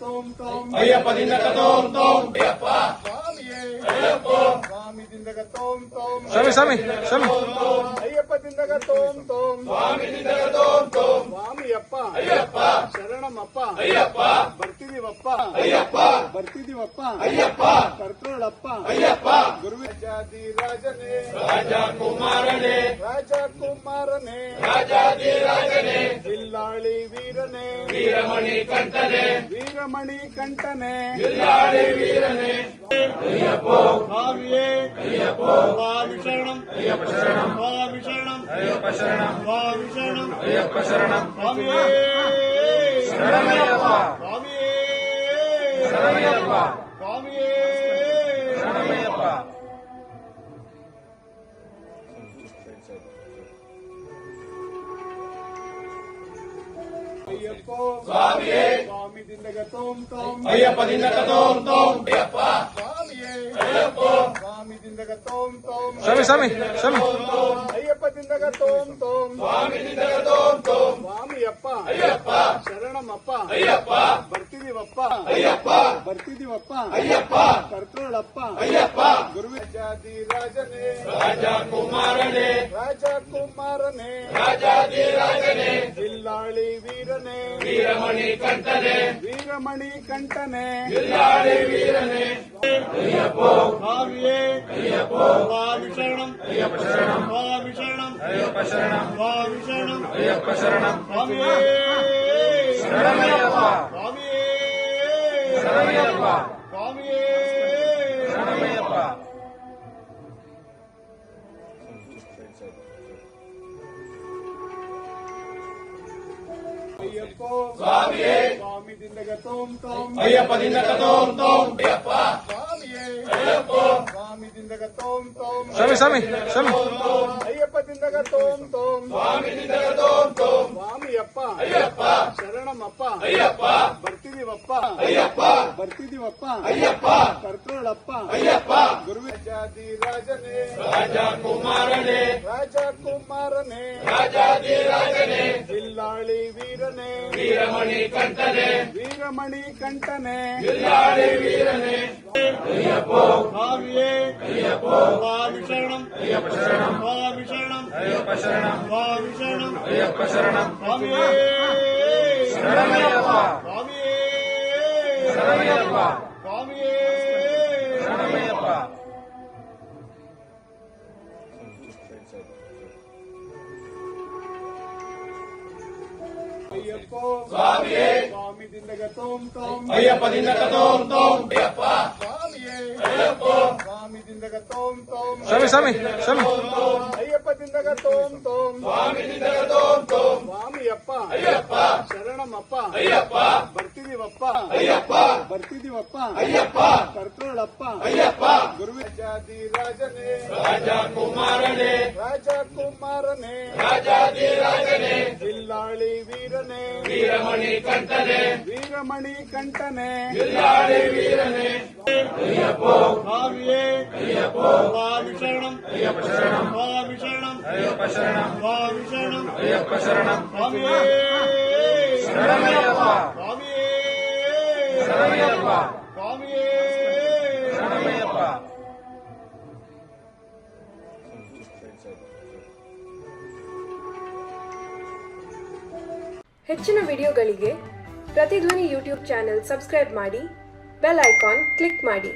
ತೋಂ ತೋಂ ಅಯ್ಯಪ್ಪ ದಿಂದಗ ತೋಂ ತೋಂ ಅಯ್ಯಪ್ಪ ಸ್ವಾಮಿಯೇ ಅಯ್ಯಪ್ಪ ಸ್ವಾಮಿ ದಿಂದಗ ತೋಂ ತೋಂ ಸ್ವಾಮಿ ಅಯ್ಯಪ್ಪ ದಿಂದಗ ತೋಂ ತೋಂ ಸ್ವಾಮಿ ದಿಂದಗ ತೋಂ ತೋಂ ಸ್ವಾಮಿಯಪ್ಪ ಅಯ್ಯಪ್ಪ ಶರಣಮಪ್ಪ ಅಯ್ಯಪ್ಪ ಬರ್ತಿದೀವಪ್ಪ ಅಯ್ಯಪ್ಪ ಬರ್ತಿದೀವಪ್ಪ ಅಯ್ಯಪ್ಪ ಕರ್ಕೊಳ್ಳಪ್ಪ ಅಯ್ಯಪ್ಪ ಗುರುವಿಜಾದಿ ರಾಜನೇ ರಾಜಕುಮಾರನೇ ರಾಜಕುಮಾರನೇ ರಾಜಾಧಿರಾಜನೇ ಬಿಲ್ಲಾಳಿ ವೀರನೇ ವೀರಮಣಿ ಕಂಠನೇ ವೀರಮಣಿ ಕಂಠನೇ ಬಿಲ್ಲಾಳಿ ವೀರನೇ ಅಯ್ಯಪ್ಪ ಸ್ವಾಮಿಯೇ ಅಯ್ಯಪ್ಪ ಸ್ವಾಮಿ ಶರಣಂ ಅಯ್ಯಪ್ಪ ಶರಣಂ ಸ್ವಾಮಿ ಶರಣಂ ಅಯ್ಯಪ್ಪ ಶರಣಂ ಸ್ವಾಮಿ ಶರಣಂ ಅಯ್ಯಪ್ಪ ಶರಣಂ ಸ್ವಾಮಿಯೇ ಶರಣಮಯ್ಯಪ್ಪ ಸ್ವಾಮಿಯೇ ಶರಣಮಯ್ಯಪ್ಪ ಸ್ವಾಮಿಯೇ ಶರಣಮಯ್ಯಪ್ಪ ಅಯ್ಯಪ್ಪ ಸ್ವಾಮಿಯೇ ಸ್ವಾಮಿ ದಿಂದಗ ತೋಂ ತೋಂ ಅಯ್ಯಪ್ಪ ದಿಂದಗ ತೋಂ ತೋಂ ಅಯ್ಯಪ್ಪ ಸ್ವಾಮಿಯೇ ಅಯ್ಯಪ್ಪ ಸ್ವಾಮಿ ದಿಂದಗ ತೋಂ ತೋಂ ಸ್ವಾಮಿ ಅಯ್ಯಪ್ಪ ದಿಂದಗ ತೋಂ ತೋಂ ಸ್ವಾಮಿ ದಿಂದಗ ತೋಂ ತೋಂ ಸ್ವಾಮಿಯಪ್ಪ ಅಯ್ಯಪ್ಪ ಶರಣಮಪ್ಪ ಅಯ್ಯಪ್ಪ ಬರ್ತಿದೀವಪ್ಪ ಅಯ್ಯಪ್ಪ ಬರ್ತಿದೀವಪ್ಪ ಅಯ್ಯಪ್ಪ ಕರ್ಕೊಳ್ಳಪ್ಪ ಅಯ್ಯಪ್ಪ ಗುರುವಿಜಾದಿ ರಾಜನೇ ರಾಜಕುಮಾರನೇ ರಾಜಕುಮಾರನೇ ರಾಜಾಧಿರಾಜನೇ ಬಿಲ್ಲಾಳಿ ವೀರನೇ ವೀರಮಣಿ ಕಂಠನೇ ವೀರಮಣಿ ಕಂಠನೇ ಬಿಲ್ಲಾಳಿ ವೀರನೇ ಅಯ್ಯಪ್ಪ ಸ್ವಾಮಿಯೇ ಅಯ್ಯಪ್ಪ ಸ್ವಾಮಿ ಶರಣಂ ಅಯ್ಯಪ್ಪ ಶರಣಂ ಸ್ವಾಮಿ ಶರಣಂ ಅಯ್ಯಪ್ಪ ಶರಣಂ ಸ್ವಾಮಿ ಶರಣಂ ಅಯ್ಯಪ್ಪ ಶರಣಂ ಸ್ವಾಮಿಯೇ ಶರಣಮಯ್ಯಪ್ಪ ಸ್ವಾಮಿಯೇ ಶರಣಮಯ್ಯಪ್ಪ ಸ್ವಾಮಿಯೇ ಶರಣಮಯ್ಯಪ್ಪ ಅಯ್ಯಪ್ಪ ಸ್ವಾಮಿಯೇ ಸ್ವಾಮಿ ದಿಂದಗ ತೋಂ ತೋಂ ಅಯ್ಯಪ್ಪ ದಿಂದಗ ತೋಂ ತೋಂ ಅಯ್ಯಪ್ಪ ಸ್ವಾಮಿಯೇ ಅಯ್ಯಪ್ಪ ಸ್ವಾಮಿ ದಿಂದಗ ತೋಂ ತೋಂ ಸ್ವಾಮಿ ಅಯ್ಯಪ್ಪ ದಿಂದಗ ತೋಂ ತೋಂ ಸ್ವಾಮಿ ದಿಂದಗ ತೋಂ ತೋಂ ಸ್ವಾಮಿಯಪ್ಪ ಅಯ್ಯಪ್ಪ ಶರಣಮಪ್ಪ ಅಯ್ಯಪ್ಪ ಬರ್ತಿದೀವಪ್ಪ ಅಯ್ಯಪ್ಪ ಬರ್ತಿದೀವಪ್ಪ ಅಯ್ಯಪ್ಪ ಕರ್ಕೊಳ್ಳಪ್ಪ ಅಯ್ಯಪ್ಪ ಗುರುವಿಜಾದಿ ರಾಜನೇ ರಾಜಕುಮಾರನೇ ರಾಜಕುಮಾರನೇ ರಾಜಾಧಿರಾಜನೇ ಬಿಲ್ಲಾಳಿ ವೀರನೇ ವೀರಮಣಿ ಕಂಠನೇ ವೀರಮಣಿ ಕಂಠನೇ ಬಿಲ್ಲಾಳಿ ವೀರನೇ ಅಯ್ಯಪ್ಪ ಸ್ವಾಮಿಯೇ ಅಯ್ಯಪ್ಪ ಸ್ವಾಮಿ ಶರಣಂ ಅಯ್ಯಪ್ಪ ಶರಣಂ ಸ್ವಾಮಿ ಶರಣಂ ಅಯ್ಯಪ್ಪ ಶರಣಂ ಸ್ವಾಮಿ ಶರಣಂ ಅಯ್ಯಪ್ಪ ಶರಣಂ ಸ್ವಾಮಿಯೇ ಶರಣಮಯ್ಯಪ್ಪ ಸ್ವಾಮಿಯೇ ಶರಣಮಯ್ಯಪ್ಪ ಸ್ವಾಮಿಯೇ ಶರಣಮಯ್ಯಪ್ಪ ಅಯ್ಯಪ್ಪ ಸ್ವಾಮಿಯೇ ಸ್ವಾಮಿ ದಿಂದಗ ತೋಂ ತೋಂ ಅಯ್ಯಪ್ಪ ದಿಂದಗ ತೋಂ ತೋಂ ಅಯ್ಯಪ್ಪ ಸ್ವಾಮಿಯೇ ಅಯ್ಯಪ್ಪ ಸ್ವಾಮಿ ದಿಂದಗ ತೋಂ ತೋಂ ಸ್ವಾಮಿ ಅಯ್ಯಪ್ಪ ದಿಂದಗ ತೋಂ ತೋಂ ಸ್ವಾಮಿ ದಿಂದಗ ತೋಂ ತೋಂ ಸ್ವಾಮಿಯಪ್ಪ ಅಯ್ಯಪ್ಪ ಶರಣಮಪ್ಪ ಅಯ್ಯಪ್ಪ ಬರ್ತಿದೀವಪ್ಪ ಅಯ್ಯಪ್ಪ ಬರ್ತಿದೀವಪ್ಪ ಅಯ್ಯಪ್ಪ ಕರ್ಕೊಳ್ಳಪ್ಪ ಅಯ್ಯಪ್ಪ ಗುರುವಿಜಾದಿ ರಾಜನೇ ರಾಜಕುಮಾರನೇ ರಾಜಕುಮಾರನೇ ರಾಜಾಧಿರಾಜನೇ ಬಿಲ್ಲಾಳಿ ವೀರನೇ ವೀರಮಣಿ ಕಂಠನೇ ವೀರಮಣಿ ಕಂಠನೇ ಬಿಲ್ಲಾಳಿ ವೀರನೇ ಅಯ್ಯಪ್ಪ ಸ್ವಾಮಿಯೇ ಅಯ್ಯಪ್ಪ ಸ್ವಾಮಿ ಶರಣಂ ಅಯ್ಯಪ್ಪ ಶರಣಂ ಸ್ವಾಮಿ ಶರಣಂ ಅಯ್ಯಪ್ಪ ಶರಣಂ ಸ್ವಾಮಿ ಶರಣಂ ಅಯ್ಯಪ್ಪ ಶರಣಂ ಸ್ವಾಮಿಯೇ ಶರಣಮಯ್ಯಪ್ಪ ಸ್ವಾಮಿಯೇ ಶರಣಮಯ್ಯಪ್ಪ ಸ್ವಾಮಿಯೇ ಶರಣಮಯ್ಯಪ್ಪ ಹೆಚ್ಚಿನ ವಿಡಿಯೋಗಳಿಗೆ ಪ್ರತಿಧ್ವನಿ ಯೂಟ್ಯೂಬ್ ಚಾನೆಲ್ ಸಬ್ಸ್ಕ್ರೈಬ್ ಮಾಡಿ, ಬೆಲ್ ಐಕಾನ್ ಕ್ಲಿಕ್ ಮಾಡಿ.